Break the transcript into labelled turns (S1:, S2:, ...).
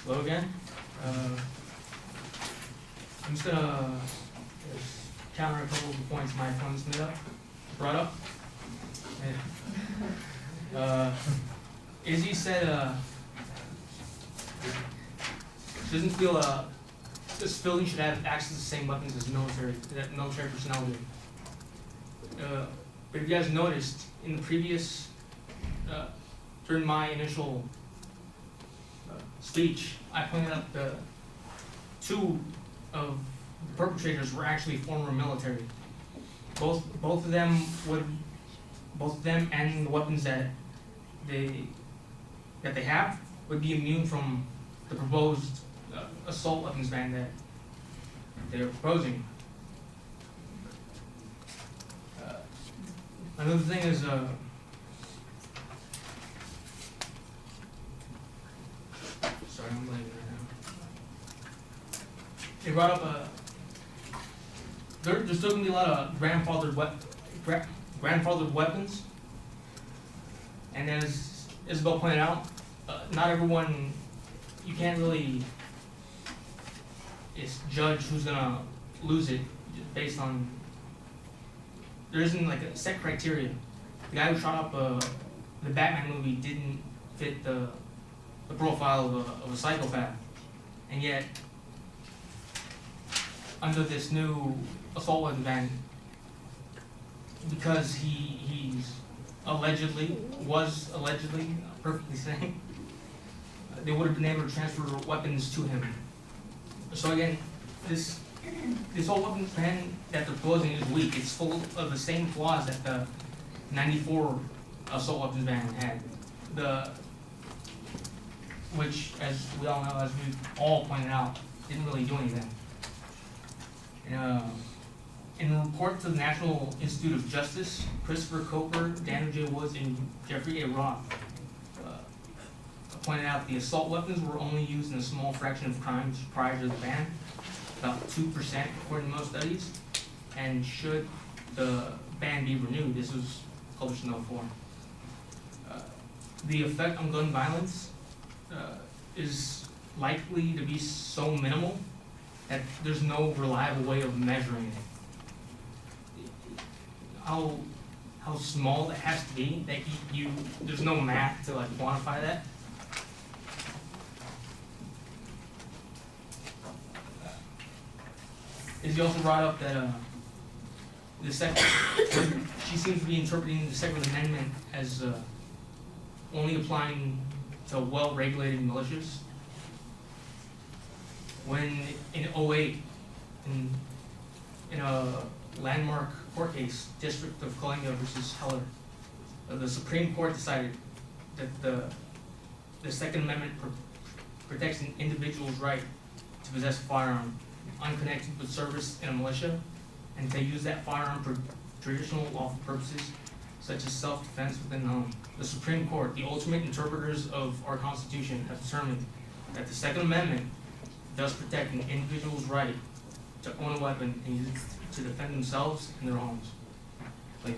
S1: Hello again. I'm just gonna counter a couple of the points my opponents brought up. Izzy said doesn't feel this building should have access to the same weapons as military personnel do. But if you guys noticed in the previous during my initial speech, I pointed out the two of the perpetrators were actually former military. Both of them and the weapons that they have would be immune from the proposed assault weapons ban that they're proposing. Another thing is sorry, I'm blanking right now. They brought up there's still gonna be a lot of grandfathered weapons, and as Isabel pointed out, not everyone, you can't really judge who's gonna lose it just based on, there isn't like a set criteria. The guy who shot up the Batman movie didn't fit the profile of a psychopath, and yet under this new assault weapon ban, because he's was allegedly perfectly sane, they would have been able to transfer weapons to him. So again, this whole weapons ban that they're proposing is weak. It's full of the same flaws that the '94 assault weapons ban had. Which, as we all know, as we all pointed out, didn't really do anything. In a report to the National Institute of Justice, Christopher Coper, Daniel J. Woods, and Jeffrey A. Roth pointed out the assault weapons were only used in a small fraction of crimes prior to the ban, about 2% according to most studies, and should the ban be renewed, this was published in 2004. The effect on gun violence is likely to be so minimal that there's no reliable way of measuring it. How small it has to be that there's no math to like quantify that. Izzy also brought up that she seems to be interpreting the Second Amendment as only applying to well-regulated militias. When in '08, in a landmark court case, District of Columbia versus Heller, the Supreme Court decided that the Second Amendment protects an individual's right to possess a firearm unconnected with service in a militia, and to use that firearm for traditional lawful purposes, such as self-defense within the home. The Supreme Court, the ultimate interpreters of our Constitution, have determined that the Second Amendment does protect an individual's right to own a weapon and use it to defend themselves and their homes. Like,